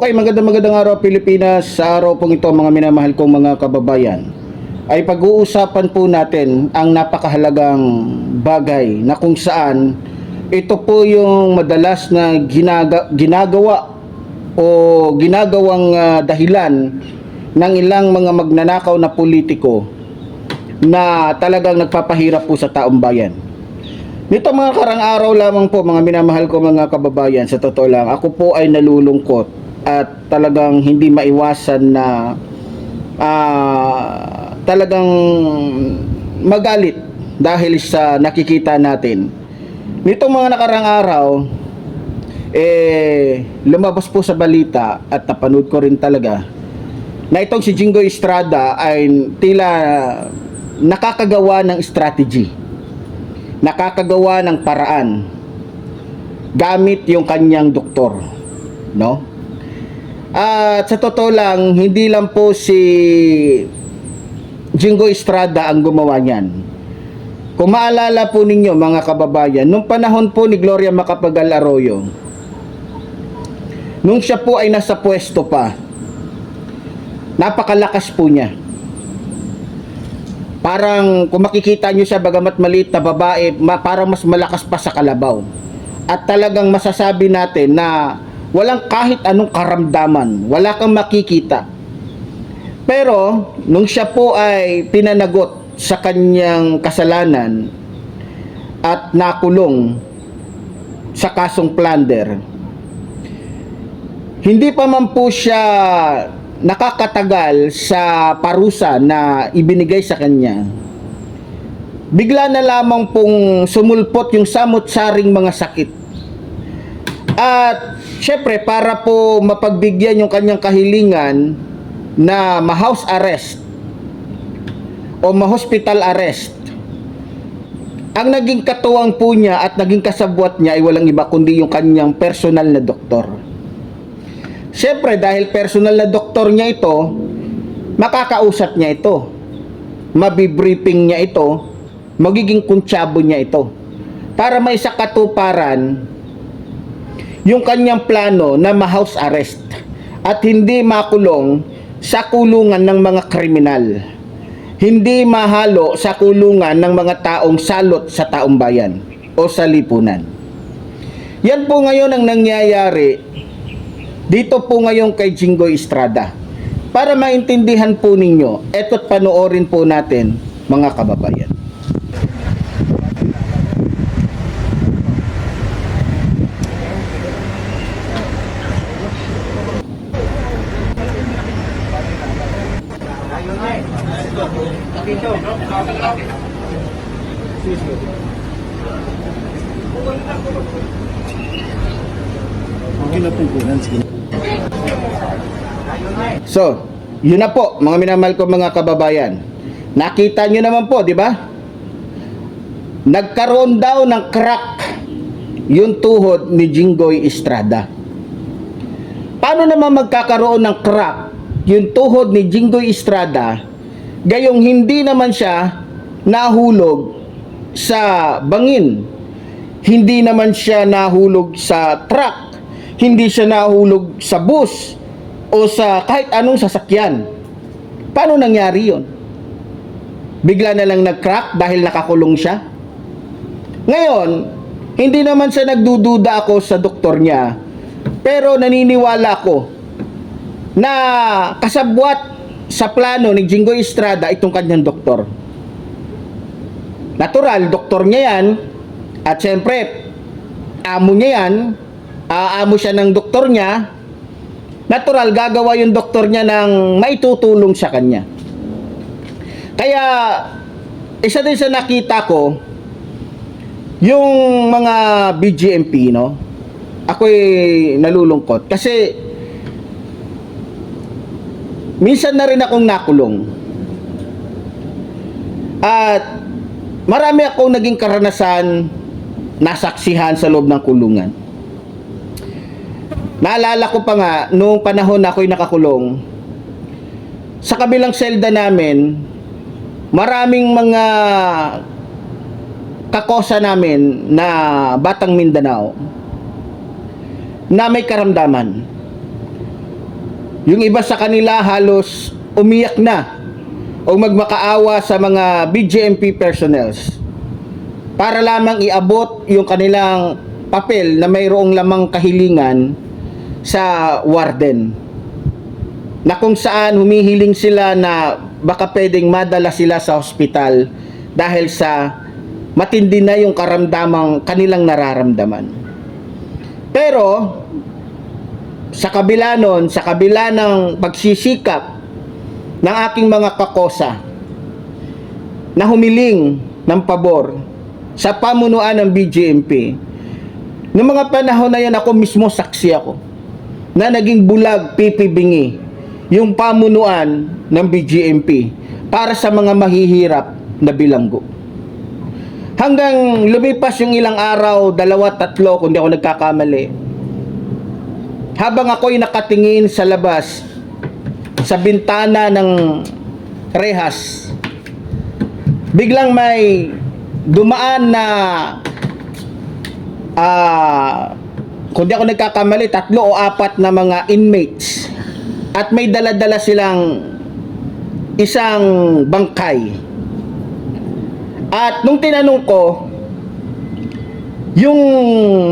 Okay, magandang araw Pilipinas. Sa araw pong ito, mga minamahal kong mga kababayan, ay pag-uusapan po natin ang napakahalagang bagay na kung saan ito po yung madalas na ginagawa o ginagawang dahilan ng ilang mga magnanakaw na politiko na talagang nagpapahirap po sa taong bayan. Nito mga karang araw lamang po, mga minamahal ko mga kababayan, sa totoo lang, ako po ay nalulungkot at talagang hindi maiwasan na talagang magalit dahil sa nakikita natin. Nitong mga nakarang araw, lumabas po sa balita at napanood ko rin talaga na itong si Jinggoy Estrada ay tila nakakagawa ng strategy, nakakagawa ng paraan gamit yung kanyang doktor, no? At sa totoo lang, hindi lang po si Jinggoy Estrada ang gumawa niyan. Kung maalala po ninyo mga kababayan, nung panahon po ni Gloria Macapagal Arroyo, nung siya po ay nasa pwesto pa, napakalakas po niya. Parang kung makikita nyo siya, bagamat maliit na babae, parang mas malakas pa sa kalabaw. At talagang masasabi natin na walang kahit anong karamdaman, wala kang makikita. Pero nung siya po ay pinanagot sa kanyang kasalanan at nakulong sa kasong plunder, hindi pa man po siya nakakatagal sa parusa na ibinigay sa kanya, bigla na lamang pong sumulpot yung samot-saring mga sakit. At syempre, para po mapagbigyan yung kanyang kahilingan na ma-house arrest o ma-hospital arrest, ang naging katuwang po niya at naging kasabwat niya ay walang iba kundi yung kanyang personal na doktor. Syempre, dahil personal na doktor niya ito, makakausap niya ito, mabibriefing niya ito, magiging kuntsabo niya ito para may sakatuparan yung kanyang plano na ma-house arrest at hindi makulong sa kulungan ng mga kriminal, hindi mahalo sa kulungan ng mga taong salot sa taong bayan o sa lipunan. Yan po ngayon ang nangyayari dito po ngayon kay Jinggoy Estrada. Para maintindihan po ninyo, eto't panoorin po natin mga kababayan. So, yun na po mga minamahal ko mga kababayan. Nakita nyo naman po, di ba? Nagkaroon daw ng crack yung tuhod ni Jinggoy Estrada. Paano naman magkakaroon ng crack yung tuhod ni Jinggoy Estrada gayong hindi naman siya nahulog sa bangin, hindi naman siya nahulog sa truck, hindi siya nahulog sa bus o sa kahit anong sasakyan? Paano nangyari yun? Bigla na lang nag-crack dahil nakakulong siya? Ngayon, hindi naman siya nagdududa ako sa doktor niya, pero naniniwala ako na kasabwat sa plano ni Jinggoy Estrada itong kanyang doktor. Natural, doktor niya yan, at syempre, amo niya yan, amo siya ng doktor niya. Natural, gagawa yung doktor niya ng maitutulong sa kanya. Kaya, isa din sa nakita ko, yung mga BGMP, no? Ako'y nalulungkot. Kasi, minsan na rin akong nakulong. At, marami akong naging karanasan, nasaksihan sa loob ng kulungan. Naalala ko pa nga, noong panahon na ako'y nakakulong, sa kabilang selda namin, maraming mga kakosa namin na batang Mindanao na may karamdaman. Yung iba sa kanila halos umiyak na o magmakaawa sa mga BGMP personnels para lamang iabot yung kanilang papel na mayroong lamang kahilingan sa warden, na kung saan humihiling sila na baka pwedeng madala sila sa ospital dahil sa matindi na yung karamdamang kanilang nararamdaman. Pero sa kabila nun, sa kabila ng pagsisikap ng aking mga kakosa na humiling ng pabor sa pamunuan ng BGMP, noong mga panahon na yan ako mismo saksi ako na naging bulag pipibingi yung pamunuan ng BGMP para sa mga mahihirap na bilanggo. Hanggang lumipas yung ilang araw, 2, 3 kung di ako nagkakamali, habang ako'y nakatingin sa labas sa bintana ng rehas, biglang may dumaan na kung di ako nagkakamali 3 o 4 na mga inmates, at may dala-dala silang isang bangkay. At nung tinanong ko, yung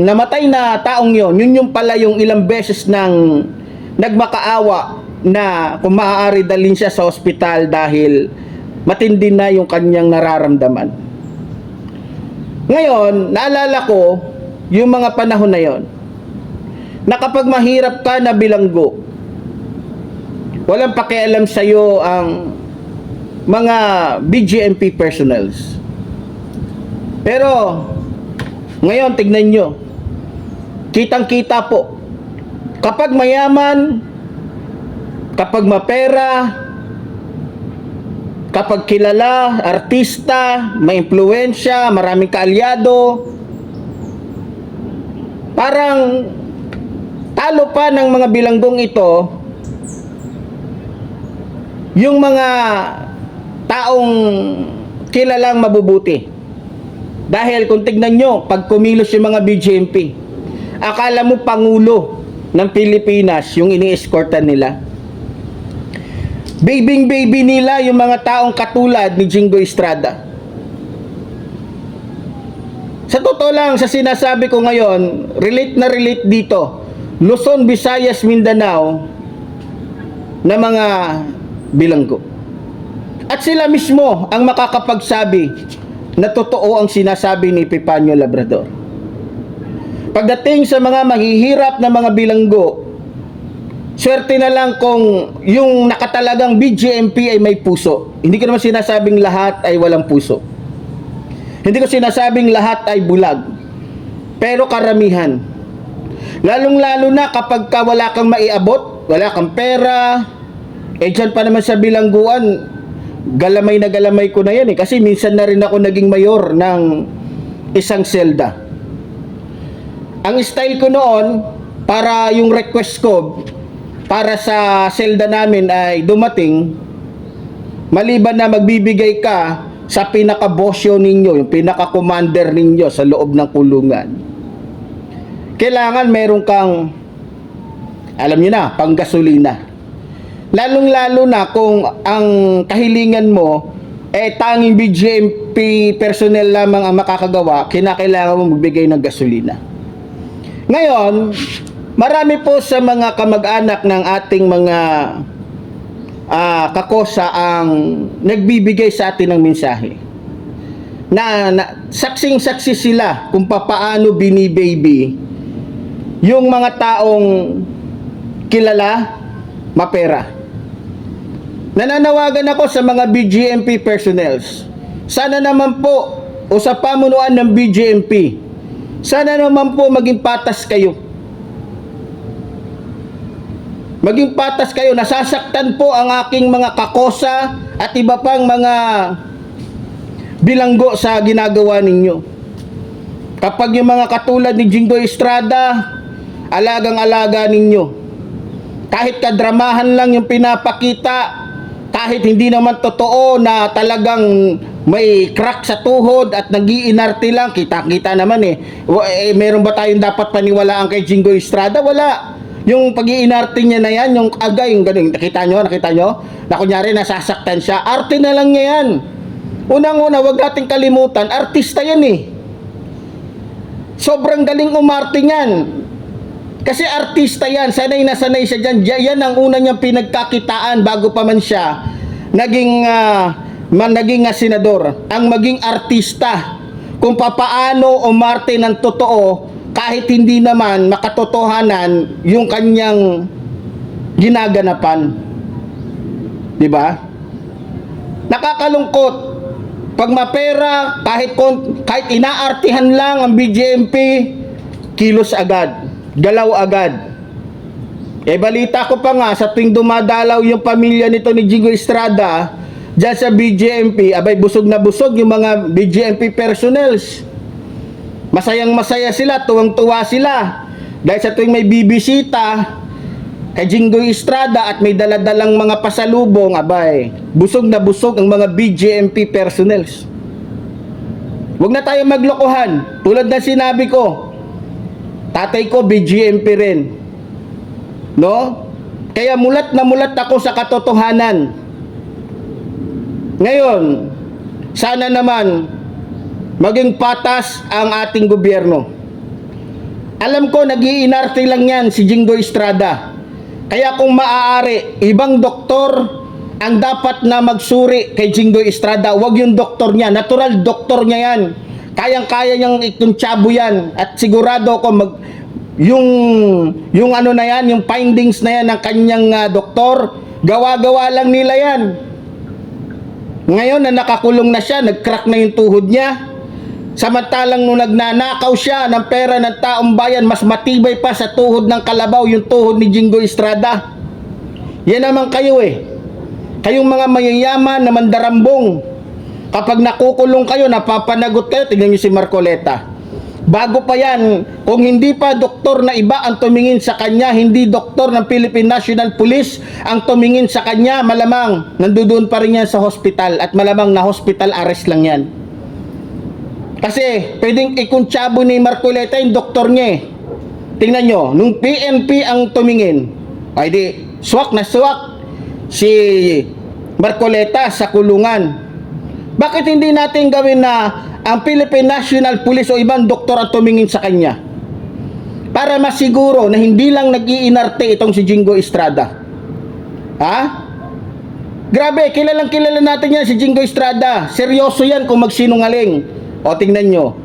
namatay na taong yon, yun yung pala yung ilang beses nang nagmakaawa na kung maaari dalhin siya sa ospital dahil matindi na yung kanyang nararamdaman. Ngayon, naalala ko yung mga panahon na yon, na kapag mahirap ka na bilanggo, walang pakialam sa'yo ang mga BGMP personnels. Pero ngayon, tignan nyo, kitang-kita po, kapag mayaman, kapag mapera, kapag kilala, artista, may impluwensya, maraming kaalyado, parang talo pa ng mga bilanggong ito yung mga taong kilalang mabubuti. Dahil kung tignan nyo, pag kumilos yung mga BGMP, akala mo Pangulo ng Pilipinas yung ini-escortan nila. Baby nila yung mga taong katulad ni Jingo Estrada. Sa totoo lang, sa sinasabi ko ngayon, relate na relate dito, Luzon, Visayas, Mindanao, na mga bilanggo. At sila mismo ang makakapagsabi na totoo ang sinasabi ni Epifanio Labrador. Pagdating sa mga mahihirap na mga bilanggo, swerte na lang kung yung nakatalagang BGMP ay may puso. Hindi ko naman sinasabing lahat ay walang puso. Hindi ko sinasabing lahat ay bulag. Pero karamihan. Lalong-lalo na kapag ka wala kang maiabot, wala kang pera, dyan pa naman sa bilangguan, galamay na galamay ko na yan eh. Kasi minsan na rin ako naging mayor ng isang selda. Ang style ko noon, para yung request ko para sa selda namin ay dumating, maliban na magbibigay ka sa pinaka-bosyo ninyo, yung pinaka-commander ninyo sa loob ng kulungan, kailangan meron kang, alam nyo na, panggasolina. Lalong-lalo na kung ang kahilingan mo tanging BGMP personnel lamang ang makakagawa, kinakailangan mo magbigay ng gasolina. Ngayon, marami po sa mga kamag-anak ng ating mga kakosa ang nagbibigay sa atin ng mensahe. Na saksing-saksi sila kung papaano binibaby yung mga taong kilala, mapera. Nananawagan ako sa mga BGMP personnels. Sana naman po, o sa pamunuan ng BGMP, sana naman po maging patas kayo. Maging patas kayo. Nasasaktan po ang aking mga kakosa at iba pang mga bilanggo sa ginagawa ninyo. Kapag yung mga katulad ni Jingo Estrada, alagang-alaga ninyo. Kahit kadramahan lang yung pinapakita, kahit hindi naman totoo na talagang may crack sa tuhod at nag-iinarte lang, kita-kita naman meron ba tayong dapat paniwalaan kay Jingo Estrada? Wala. Yung pag-iinarte niya na yan, yung agay, yung ganun, nakita nyo? Na kunyari nasasaktan siya, arte na lang niya yan. Unang-una, wag nating kalimutan, artista yan eh. Sobrang galing umarte niyan. Kasi artista yan, sanay na sanay siya dyan. Yan ang una niyang pinagkakitaan bago pa man siya naging senador. Ang maging artista, kung papaano umarte ng totoo, kahit hindi naman makatotohanan yung kanyang ginaganapan. Di ba? Nakakalungkot pag mapera, kahit inaartihan lang ang BJMP, kilos agad, galaw agad. Balita ko pa nga, sa tuwing dumadalaw yung pamilya nito ni Jingo Estrada dyan sa BJMP, abay busog na busog yung mga BJMP personnels. Masayang masaya sila, tuwang-tuwa sila. Dahil sa tuwing may bibisita kay Jingo Estrada at may daladalang mga pasalubong, abay, busog na busog ang mga BJMP personnels. Huwag na tayo maglokohan. Tulad na sinabi ko, tatay ko BJMP rin. No? Kaya mulat na mulat ako sa katotohanan. Ngayon, sana naman maging patas ang ating gobyerno. Alam ko, nag-iinarte lang yan si Jingo Estrada. Kaya kung maaari, ibang doktor ang dapat na magsuri kay Jingo Estrada. Huwag yung doktor niya. Natural doktor niya yan. Kayang-kaya niyang ikuntsabo yan. At sigurado ako yung ano na yan, yung findings na yan ng kanyang doktor, gawa-gawa lang nila yan. Ngayon na nakakulong na siya, nag-crack na yung tuhod niya. Samantalang nung nagnanakaw siya ng pera ng taong bayan, mas matibay pa sa tuhod ng kalabaw yung tuhod ni Jingo Estrada. Yan naman kayo eh. Kayong mga mayayaman na mandarambong. Kapag nakukulong kayo, napapanagot kayo, tignan niyo si Marcoleta. Bago pa yan, kung hindi pa doktor na iba ang tumingin sa kanya, hindi doktor ng Philippine National Police ang tumingin sa kanya, malamang nandoon pa rin yan sa hospital at malamang na hospital arrest lang yan. Kasi pwedeng ikuntsabo ni Marcoleta yung doktor niya eh. Tingnan nyo, nung PNP ang tumingin, ay di, swak na swak si Marcoleta sa kulungan. Bakit hindi natin gawin na ang Philippine National Police o ibang doktor ang tumingin sa kanya? Para masiguro na hindi lang nag-iinarte itong si Jingo Estrada. Ha? Grabe, kilalang kilala natin yan si Jingo Estrada. Seryoso yan kung magsinungaling. O tingnan nyo.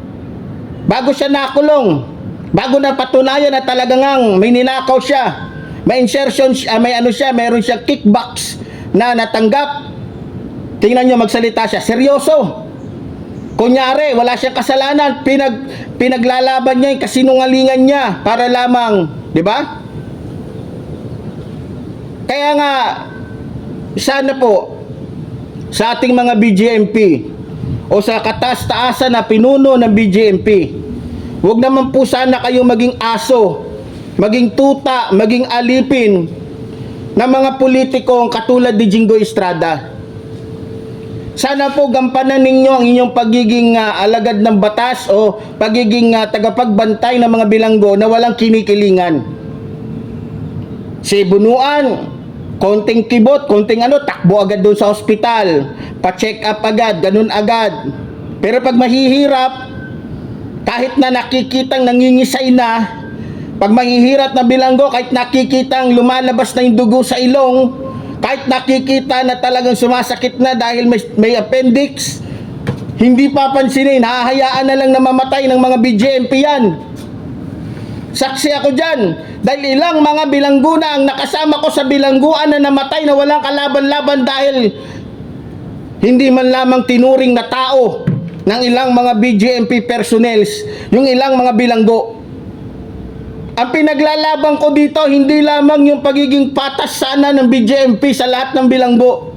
Bago siya nakulong, bago na patunayan na talagang may ninakaw siya, may insertion, mayroon siya kickbacks na natanggap. Tingnan nyo, magsalita siya. Seryoso. Kunyari, wala siyang kasalanan, pinaglalaban niya yung kasinungalingan niya para lamang, di ba? Kaya nga, sana po, sa ating mga BJMP, o sa kataas-taasan na pinuno ng BJMP, huwag naman po sana kayo maging aso, maging tuta, maging alipin ng mga politikong katulad ni Jingo Estrada. Sana po gampanan ninyo ang inyong pagiging alagad ng batas o pagiging tagapagbantay ng mga bilanggo na walang kinikilingan. Si Bunuan, konting kibot, konting takbo agad doon sa ospital, pa-check up agad, ganun agad. Pero pag mahihirap, kahit na nakikitang nangingisay na, pag mahihirap na bilanggo, kahit nakikitang lumalabas na yung dugo sa ilong, kahit nakikita na talagang sumasakit na dahil may appendix, hindi papansinin, hahayaan na lang na mamatay ng mga BJMP yan. Saksi ako dyan, dahil ilang mga bilanggo na ang nakasama ko sa bilangguan na namatay na walang kalaban-laban dahil hindi man lamang tinuring na tao ng ilang mga BJMP personnels, yung ilang mga bilanggo. Ang pinaglalaban ko dito, hindi lamang yung pagiging patas sana ng BJMP sa lahat ng bilanggo.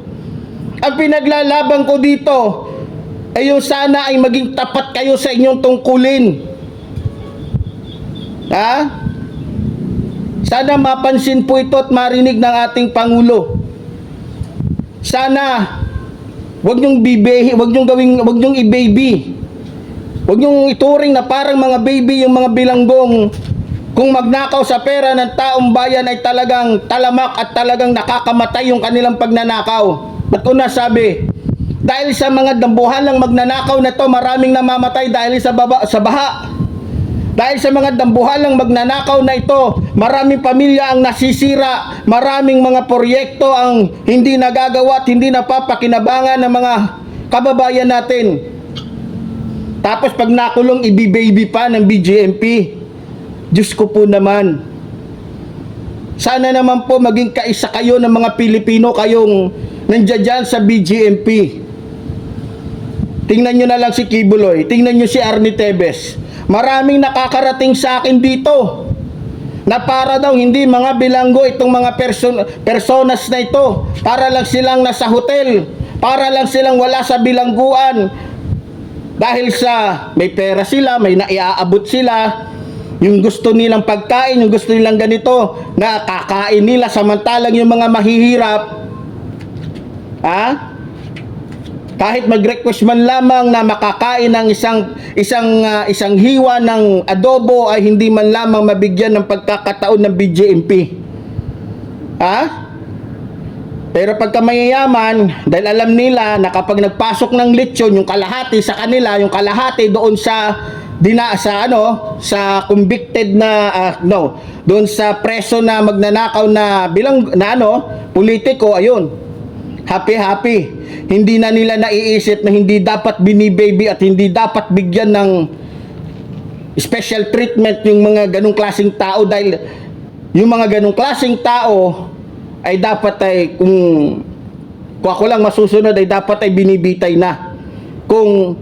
Ang pinaglalaban ko dito ay yung sana ay maging tapat kayo sa inyong tungkulin. Ha? Sana mapansin po ito at marinig ng ating Pangulo. Sana wag niyong wag niyong i-baby. Wag niyong ituring na parang mga baby yung mga bilanggong Kung magnakaw sa pera ng taong bayan ay talagang talamak at talagang nakakamatay yung kanilang pagnanakaw. Ba't ko nasabi? Dahil sa mga dambuhalang magnanakaw na to, maraming namamatay dahil sa baha. Dahil sa mga dambuhalang magnanakaw na ito, maraming pamilya ang nasisira, maraming mga proyekto ang hindi nagagawa at hindi napapakinabangan ng mga kababayan natin. Tapos pag nakulong, ibibaby pa ng BJMP. Diyos ko po naman. Sana naman po maging kaisa kayo ng mga Pilipino kayong nandiyan dyan sa BJMP. Tingnan nyo na lang si Kibuloy, tingnan nyo si Arnie Tevez. Maraming nakakarating sa akin dito na para daw hindi mga bilanggo itong mga personas na ito. Para lang silang nasa hotel, para lang silang wala sa bilangguan. Dahil sa may pera sila, may naiaabot sila, yung gusto nilang pagkain, yung gusto nilang ganito, na kakain nila samantalang yung mga mahihirap, kahit mag-request man lamang na makakain ng isang hiwa ng adobo ay hindi man lamang mabigyan ng pagkakataon ng BJMP. Pero pagka mayayaman, dahil alam nila na kapag nagpasok ng lechon, yung kalahati sa kanila, yung kalahati doon sa convicted na doon sa preso na magnanakaw na politiko, ayun. Happy. Hindi na nila naiisip na hindi dapat binibaby at hindi dapat bigyan ng special treatment yung mga ganung klaseng tao, dahil yung mga ganung klaseng tao ay dapat kung ako lang masusunod ay dapat ay binibitay na. Kung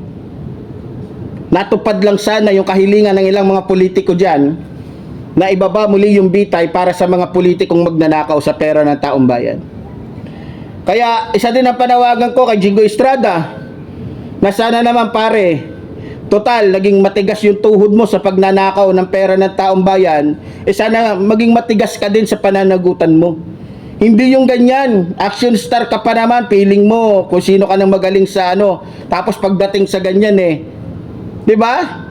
natupad lang sana yung kahilingan ng ilang mga politiko dyan na ibaba muli yung bitay para sa mga politikong magnanakaw sa pera ng taong bayan. Kaya isa din ang panawagan ko kay Jingo Estrada na sana naman pare, total naging matigas yung tuhod mo sa pagnanakaw ng pera ng taong bayan, sana maging matigas ka din sa pananagutan mo. Hindi yung ganyan, action star ka pa naman, feeling mo kung sino ka nang magaling sa tapos pagdating sa ganyan 'di ba?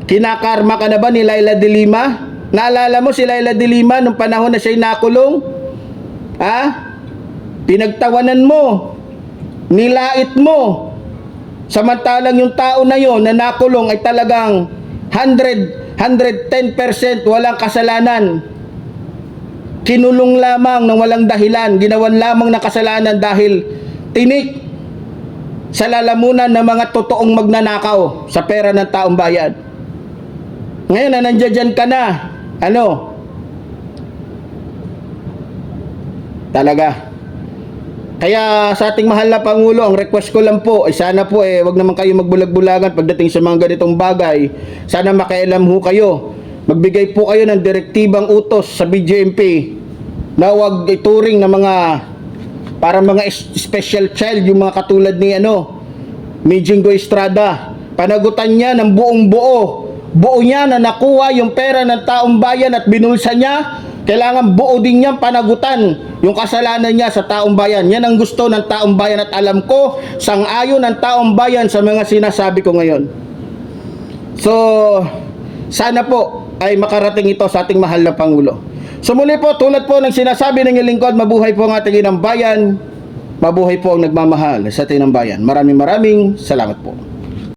Kinakarma ka na ba ni Laila de Lima? Naalala mo si Laila de Lima nung panahon na siya'y nakulong? Pinagtawanan mo, nilait mo. Samantalang yung tao na yon na nakulong ay talagang 110% walang kasalanan. Kinulong lamang ng walang dahilan, ginawan lamang ng kasalanan dahil tinik sa lalamunan ng mga totoong magnanakaw sa pera ng taong bayan. Ngayon na nandiyan ka na, talaga. Kaya sa ating mahal na Pangulo, ang request ko lang po ay sana po wag naman kayo magbulag-bulagan pagdating sa mga ganitong bagay. Sana makialam ho kayo. Magbigay po kayo ng direktibang utos sa BJMP na wag ituring na mga para mga special child yung mga katulad ni Jingo Estrada. Panagutan niya ng buong buo niya na nakuha yung pera ng taong bayan at binulsa niya. Kailangan buo din niyang panagutan yung kasalanan niya sa taong bayan. Yan ang gusto ng taong bayan at alam ko sang-ayon ng taong bayan sa mga sinasabi ko ngayon. So sana po ay makarating ito sa ating mahal na Pangulo. So muli po, tulad po ng sinasabi ng lingkod, mabuhay po ang ating inang bayan, mabuhay po ang nagmamahal sa ating inang bayan. Maraming salamat po.